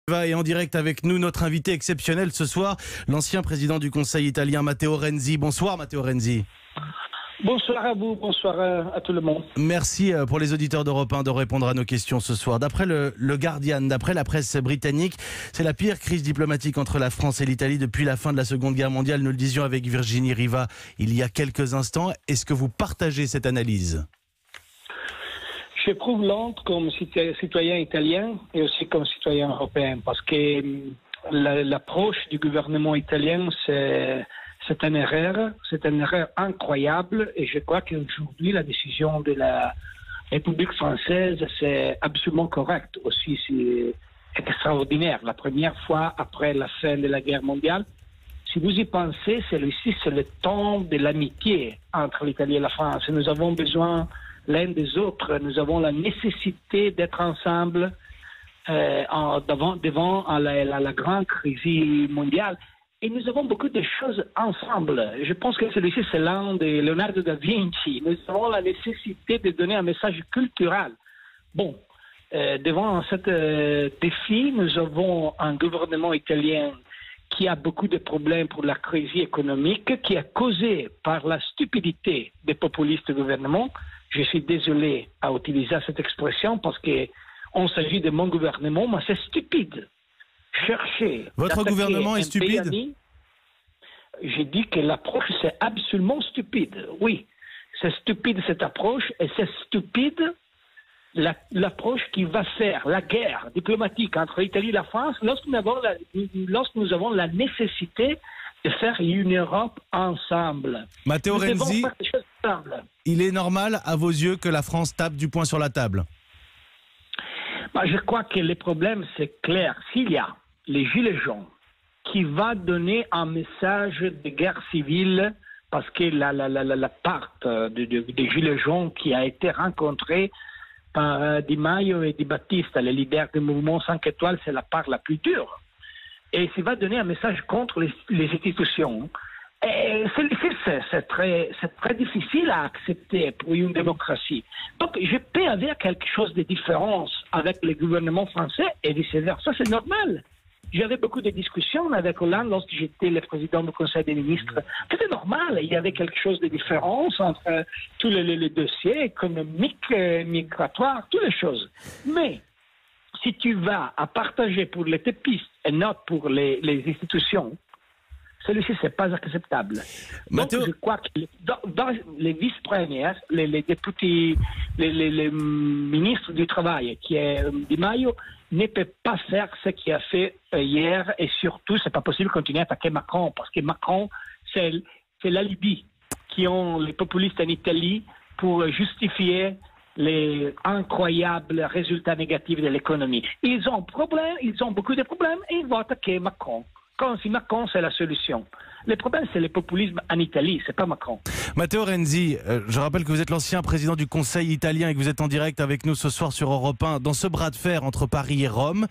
Et en direct avec nous, notre invité exceptionnel ce soir, l'ancien président du Conseil italien Matteo Renzi. Bonsoir Matteo Renzi. Bonsoir à vous, bonsoir à tout le monde. Merci pour les auditeurs d'Europe 1 de répondre à nos questions ce soir. D'après le Guardian, d'après la presse britannique, c'est la pire crise diplomatique entre la France et l'Italie depuis la fin de la Seconde Guerre mondiale. Nous le disions avec Virginie Riva il y a quelques instants. Est-ce que vous partagez cette analyse ? J'éprouve l'honte comme citoyen italien et aussi comme citoyen européen parce que l'approche du gouvernement italien, c'est une erreur incroyable et je crois qu'aujourd'hui la décision de la République française c'est absolument correct aussi, c'est extraordinaire. La première fois après la fin de la guerre mondiale, si vous y pensez, celui-ci c'est le temps de l'amitié entre l'Italie et la France. Nous avons besoin l'un des autres, nous avons la nécessité d'être ensemble devant la grande crise mondiale. Et nous avons beaucoup de choses ensemble. Je pense que celui-ci, c'est l'un de Leonardo da Vinci. Nous avons la nécessité de donner un message culturel. Bon, devant ce défi, nous avons un gouvernement italien qui a beaucoup de problèmes pour la crise économique, qui est causée par la stupidité des populistes gouvernements. Je suis désolé à utiliser cette expression parce qu'on s'agit de mon gouvernement, mais c'est stupide. Votre gouvernement est stupide ? J'ai dit que l'approche, c'est absolument stupide. Oui, c'est stupide cette approche et c'est stupide l'approche qui va faire la guerre diplomatique entre l'Italie et la France lorsque nous avons la nécessité de faire une Europe ensemble. Matteo Renzi, il est normal à vos yeux que la France tape du poing sur la table ? Je crois que le problème, c'est clair. S'il y a les Gilets jaunes qui va donner un message de guerre civile, parce que la part des Gilets jaunes qui a été rencontrée par Di Maio et Di Battista, les leaders du mouvement 5 étoiles, c'est la part la plus dure. Et ça va donner un message contre les institutions. Et c'est très difficile à accepter pour une démocratie. Donc, je peux avoir quelque chose de différent avec le gouvernement français et vice-versa. C'est normal. J'avais beaucoup de discussions avec Hollande lorsque j'étais le président du Conseil des ministres. C'était normal. Il y avait quelque chose de différent entre tous les dossiers économiques, migratoires, toutes les choses. Mais si tu vas à partager pour les tépistes et non pour les institutions, celui-ci, ce n'est pas acceptable. Matteo... Donc, je crois que dans les vice-premiers, les députés, les ministres du Travail, qui est Di Maio, ne peut pas faire ce qu'il a fait hier. Et surtout, ce n'est pas possible de continuer à attaquer Macron, parce que Macron, c'est l'alibi qui ont les populistes en Italie pour justifier les incroyables résultats négatifs de l'économie. Ils ont beaucoup de problèmes et ils vont attaquer Macron. Comme si Macron, c'est la solution. Le problème, c'est le populisme en Italie, c'est pas Macron. Matteo Renzi, je rappelle que vous êtes l'ancien président du Conseil italien et que vous êtes en direct avec nous ce soir sur Europe 1. Dans ce bras de fer entre Paris et Rome,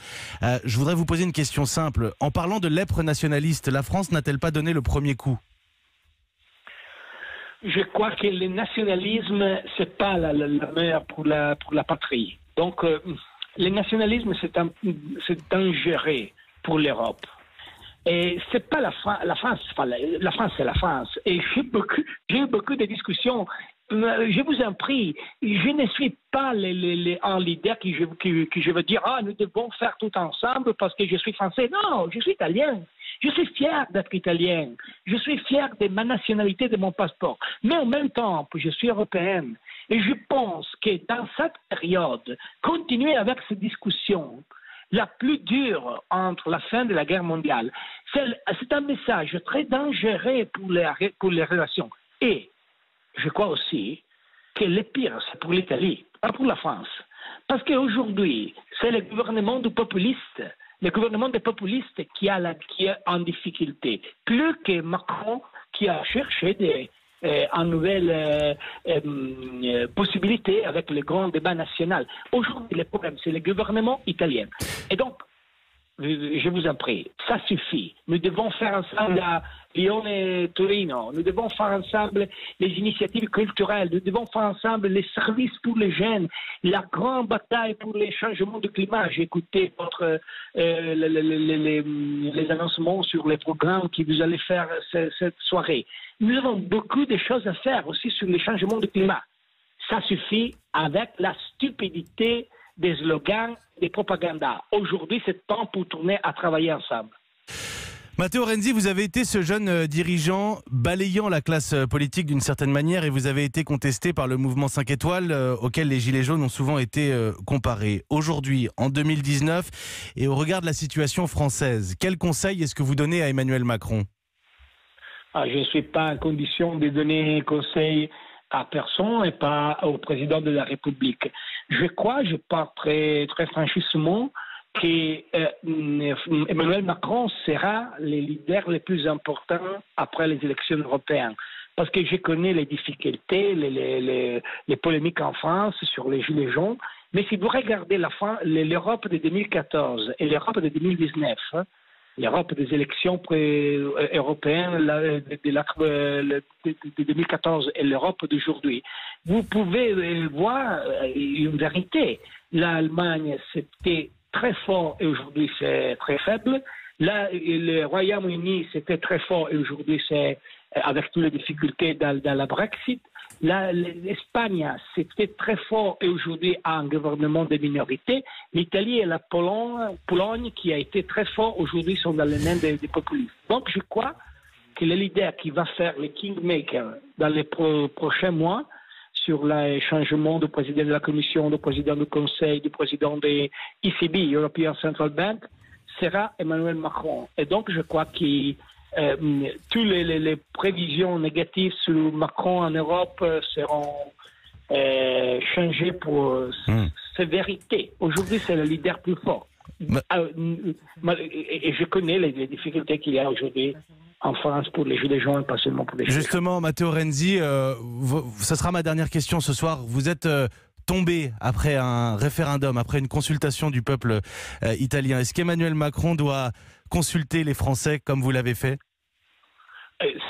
je voudrais vous poser une question simple. En parlant de lèpre nationaliste, la France n'a-t-elle pas donné le premier coup ? Je crois que le nationalisme, c'est pas la meilleure pour la patrie. Donc, le nationalisme, c'est dangereux pour l'Europe. Et c'est pas la France, la France c'est la France. Et j'ai eu beaucoup de discussions. Je vous en prie, je ne suis pas un leader qui je veux dire nous devons faire tout ensemble parce que je suis français. Non, je suis italien. Je suis fier d'être italien. Je suis fier de ma nationalité, de mon passeport. Mais en même temps, je suis européenne. Et je pense que dans cette période, continuer avec ces discussions la plus dure entre la fin de la guerre mondiale, c'est un message très dangereux pour les relations. Et je crois aussi que le pire, c'est pour l'Italie, pas pour la France. Parce qu'aujourd'hui, c'est le gouvernement des populistes qui est en difficulté. Plus que Macron qui a cherché une nouvelle possibilité avec le grand débat national. Aujourd'hui, le problème, c'est le gouvernement italien. Et donc, Je vous en prie, ça suffit. Nous devons faire ensemble à Lyon et Torino. Nous devons faire ensemble les initiatives culturelles. Nous devons faire ensemble les services pour les jeunes. La grande bataille pour les changements de climat. J'ai écouté les annoncements sur les programmes que vous allez faire cette soirée. Nous avons beaucoup de choses à faire aussi sur les changements de climat. Ça suffit avec la stupidité des slogans, des propagandas. Aujourd'hui, c'est temps pour tourner à travailler ensemble. Matteo Renzi, vous avez été ce jeune dirigeant balayant la classe politique d'une certaine manière et vous avez été contesté par le mouvement 5 étoiles auquel les Gilets jaunes ont souvent été comparés. Aujourd'hui, en 2019, et au regard de la situation française, quel conseil est-ce que vous donnez à Emmanuel Macron ? Je ne suis pas en condition de donner conseil à personne et pas au président de la République. Je parle très, très franchement que Emmanuel Macron sera le leader le plus important après les élections européennes. Parce que je connais les difficultés, les polémiques en France sur les Gilets jaunes. Mais si vous regardez l'Europe de 2014 et l'Europe de 2019, l'Europe des élections européennes de 2014 et l'Europe d'aujourd'hui, vous pouvez voir une vérité. L'Allemagne, c'était très fort et aujourd'hui c'est très faible. Là, le Royaume-Uni, c'était très fort et aujourd'hui c'est avec toutes les difficultés dans la Brexit. L'Espagne, c'était très fort et aujourd'hui a un gouvernement de minorité. L'Italie et la Pologne, qui a été très fort, aujourd'hui sont dans les mains des populistes. Donc je crois que le leader qui va faire le kingmaker dans les prochains mois sur le changement du président de la Commission, du président du Conseil, du président de ECB, European Central Bank, sera Emmanuel Macron. Et donc je crois que toutes les prévisions négatives sur Macron en Europe seront changées pour ces vérités. Aujourd'hui, c'est le leader plus fort. Et je connais les difficultés qu'il y a aujourd'hui en France pour les Gilets jaunes, pas seulement pour les Gilets jaunes. Justement, Matteo Renzi, ça sera ma dernière question ce soir. Vous êtes tombé après un référendum, après une consultation du peuple italien. Est-ce qu'Emmanuel Macron doit consulter les Français comme vous l'avez fait ?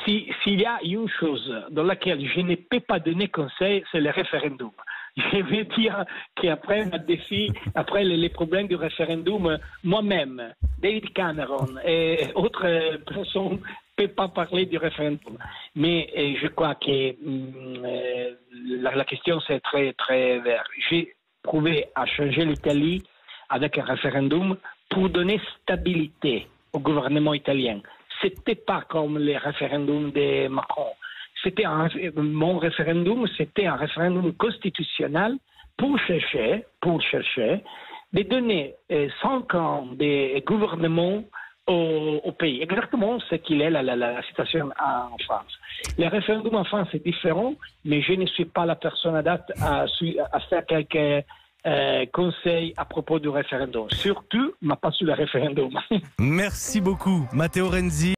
S'il y a une chose dans laquelle je ne peux pas donner conseil, c'est le référendum. Je veux dire qu'après le défi, après les problèmes du référendum, moi-même, David Cameron et autres personnes ne peuvent pas parler du référendum. Mais je crois que la question c'est très, très vert. J'ai prouvé à changer l'Italie avec un référendum pour donner stabilité au gouvernement italien. C'était pas comme les référendums de Macron. Mon référendum, c'était un référendum constitutionnel pour chercher de donner 5 ans de gouvernement au pays. Exactement ce qu'il est la situation en France. Le référendum en France est différent, mais je ne suis pas la personne adaptée à faire quelques conseils à propos du référendum. Surtout, pas sur le référendum. Merci beaucoup, Matteo Renzi.